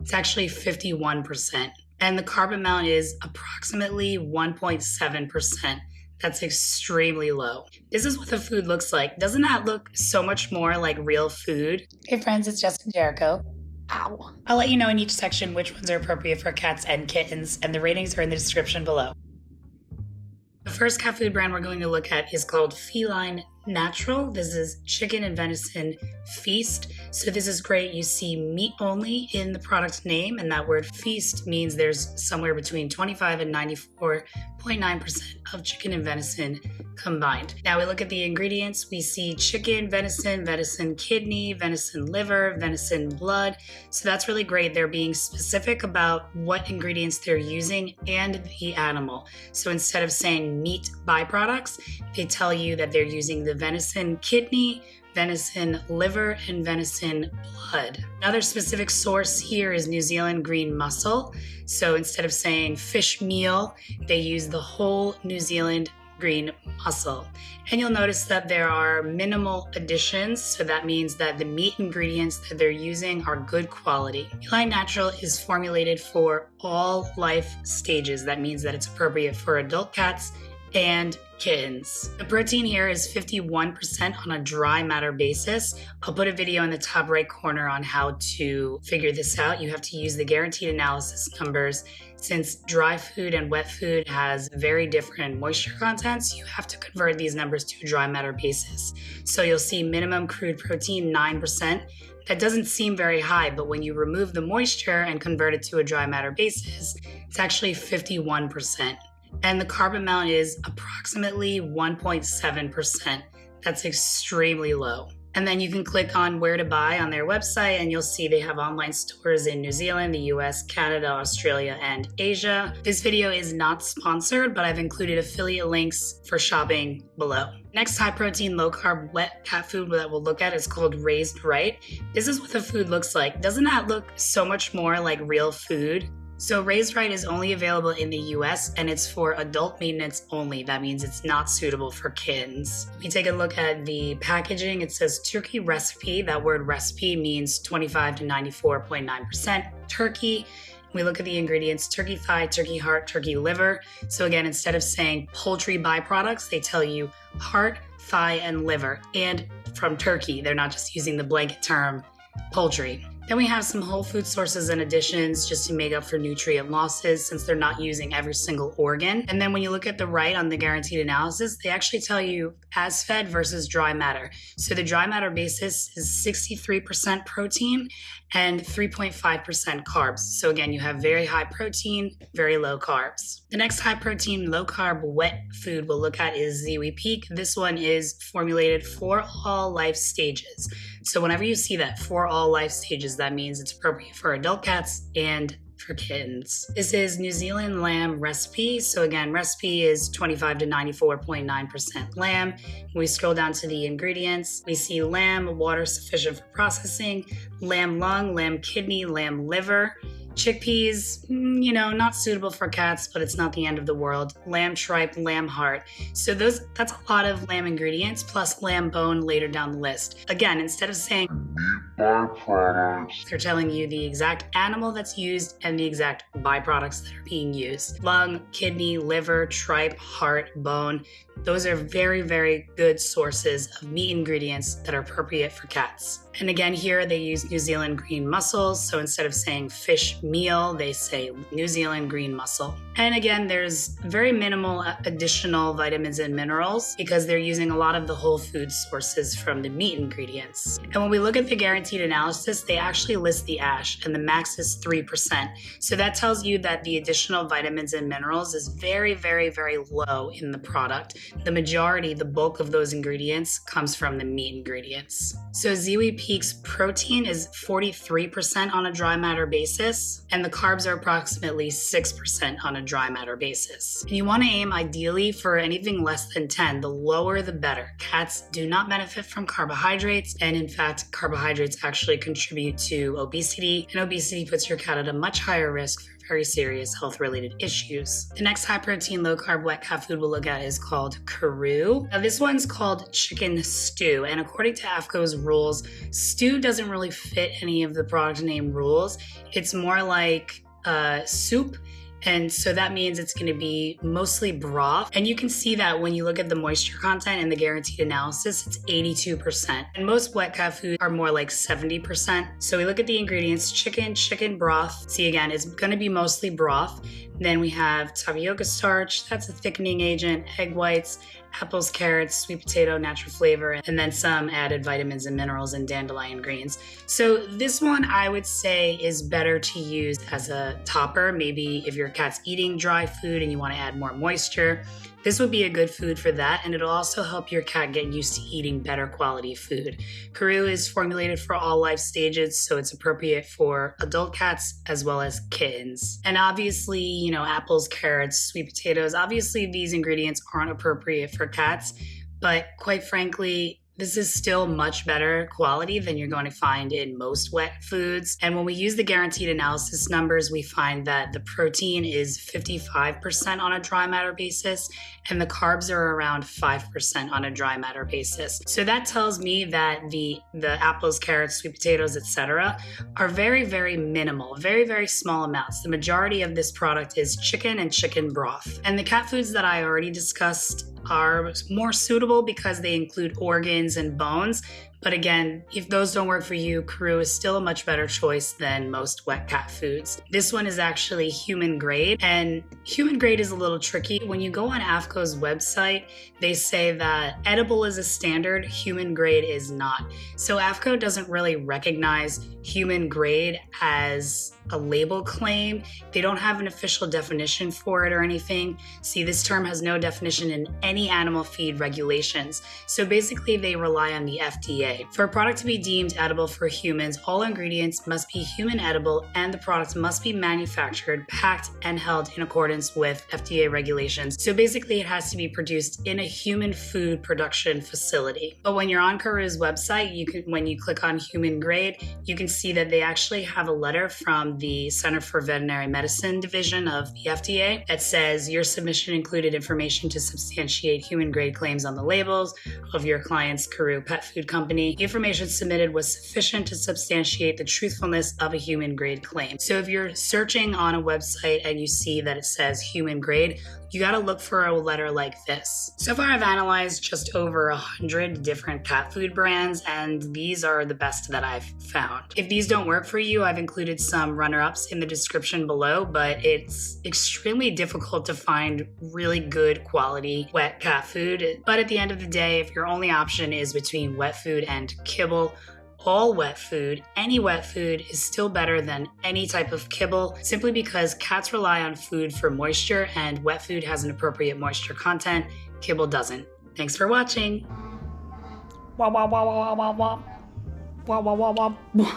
It's actually 51%. And the carb amount is approximately 1.7%. That's extremely low. This is what the food looks like. Doesn't that look so much more like real food? Hey friends, it's Jess Jericho. Ow. I'll let you know in each section which ones are appropriate for cats and kittens, and the ratings are in the description below. The first cat food brand we're going to look at is called Feline Natural. This is chicken and venison feast. So this is great. You see meat only in the product name, and that word feast means there's somewhere between 25 and 94.9% of chicken and venison combined. Now we look at the ingredients. We see chicken, venison kidney, venison liver, venison blood. So that's really great. They're being specific about what ingredients they're using and the animal. So instead of saying meat byproducts, they tell you that they're using the venison kidney, venison liver, and venison blood. Another specific source here is New Zealand green mussel. So instead of saying fish meal, they use the whole New Zealand green mussel. And you'll notice that there are minimal additions, so that means that the meat ingredients that they're using are good quality. Feline Natural is formulated for all life stages. That means that it's appropriate for adult cats and kittens. The protein here is 51% on a dry matter basis. I'll put a video in the top right corner on how to figure this out. You have to use the guaranteed analysis numbers. Since dry food and wet food has very different moisture contents, you have to convert these numbers to a dry matter basis. So you'll see minimum crude protein 9%. That doesn't seem very high, but when you remove the moisture and convert it to a dry matter basis, it's actually 51%. And the carb amount is approximately 1.7%. That's extremely low. And then you can click on where to buy on their website, and you'll see they have online stores in New Zealand, the US, Canada, Australia, and Asia. This video is not sponsored, but I've included affiliate links for shopping below. Next high protein, low carb, wet cat food that we'll look at is called Raised Right. This is what the food looks like. Doesn't that look so much more like real food? So Raised Right is only available in the US, and it's for adult maintenance only. That means it's not suitable for kittens. We take a look at the packaging. It says turkey recipe. That word recipe means 25 to 94.9% turkey. We look at the ingredients: turkey thigh, turkey heart, turkey liver. So again, instead of saying poultry byproducts, they tell you heart, thigh, and liver, and from turkey. They're not just using the blanket term poultry. Then we have some whole food sources and additions just to make up for nutrient losses, since they're not using every single organ. And then when you look at the right on the guaranteed analysis, they actually tell you as fed versus dry matter. So the dry matter basis is 63% protein and 3.5% carbs. So again, you have very high protein, very low carbs. The next high protein, low carb, wet food we'll look at is Ziwi Peak. This one is formulated for all life stages. So whenever you see that for all life stages, that means it's appropriate for adult cats and for kittens. This is New Zealand lamb recipe. So again, recipe is 25 to 94.9% lamb. When we scroll down to the ingredients, we see lamb, water sufficient for processing, lamb lung, lamb kidney, lamb liver, chickpeas, not suitable for cats, but it's not the end of the world. Lamb tripe, lamb heart. So that's a lot of lamb ingredients, plus lamb bone later down the list. Again, instead of saying byproducts, they're telling you the exact animal that's used and the exact byproducts that are being used. Lung, kidney, liver, tripe, heart, bone. Those are very, very good sources of meat ingredients that are appropriate for cats. And again, here they use New Zealand green mussels. So instead of saying fish meal, they say New Zealand green mussel. And again, there's very minimal additional vitamins and minerals because they're using a lot of the whole food sources from the meat ingredients. And when we look at the guaranteed analysis, they actually list the ash, and the max is 3%. So that tells you that the additional vitamins and minerals is very, very, very low in the product. The majority, the bulk of those ingredients comes from the meat ingredients. So Ziwi Peak's protein is 43% on a dry matter basis. basis. And the carbs are approximately 6% on a dry matter basis. And you want to aim ideally for anything less than 10. The lower the better. Cats do not benefit from carbohydrates, and in fact, carbohydrates actually contribute to obesity, and obesity puts your cat at a much higher risk for very serious health-related issues. The next high-protein, low-carb wet cat food we'll look at is called Karoo. Now, this one's called chicken stew, and according to AAFCO's rules, stew doesn't really fit any of the product name rules. It's more like soup. And so that means it's going to be mostly broth. And you can see that when you look at the moisture content in the guaranteed analysis, it's 82%. And most wet cat food are more like 70%. So we look at the ingredients: chicken broth. See, again, it's going to be mostly broth. Then we have tapioca starch, that's a thickening agent, egg whites, apples, carrots, sweet potato, natural flavor, and then some added vitamins and minerals and dandelion greens. So this one I would say is better to use as a topper. Maybe if your cat's eating dry food and you want to add more moisture, this would be a good food for that, and it'll also help your cat get used to eating better quality food. Karoo is formulated for all life stages, so it's appropriate for adult cats as well as kittens. And obviously, you know, apples, carrots, sweet potatoes, obviously these ingredients aren't appropriate for cats, but quite frankly, this is still much better quality than you're going to find in most wet foods. And when we use the guaranteed analysis numbers, we find that the protein is 55% on a dry matter basis, and the carbs are around 5% on a dry matter basis. So that tells me that the apples, carrots, sweet potatoes, etc. are very, very minimal, very, very small amounts. The majority of this product is chicken and chicken broth. And the cat foods that I already discussed are more suitable because they include organs and bones. But again, if those don't work for you, Karoo is still a much better choice than most wet cat foods. This one is actually human grade, and human grade is a little tricky. When you go on AAFCO's website, they say that edible is a standard, human grade is not. So AAFCO doesn't really recognize human grade as a label claim. They don't have an official definition for it or anything. See, this term has no definition in any animal feed regulations. So basically they rely on the FDA. For a product to be deemed edible for humans, all ingredients must be human edible, and the product must be manufactured, packed, and held in accordance with FDA regulations. So basically it has to be produced in a human food production facility. But when you're on Karoo's website, when you click on human grade, you can see that they actually have a letter from the Center for Veterinary Medicine division of the FDA that says your submission included information to substantiate human grade claims on the labels of your client's Karoo pet food company. The information submitted was sufficient to substantiate the truthfulness of a human grade claim. So if you're searching on a website and you see that it says human grade, you got to look for a letter like this. So far, I've analyzed just over 100 different cat food brands, and these are the best that I've found. If these don't work for you, I've included some runner-ups in the description below, but it's extremely difficult to find really good quality wet cat food. But at the end of the day, if your only option is between wet food and kibble, all wet food, any wet food is still better than any type of kibble, simply because cats rely on food for moisture, and wet food has an appropriate moisture content, kibble doesn't. Thanks for watching. Wah, wah, wah, wah, wah, wah. Wah, wah, wah, wah.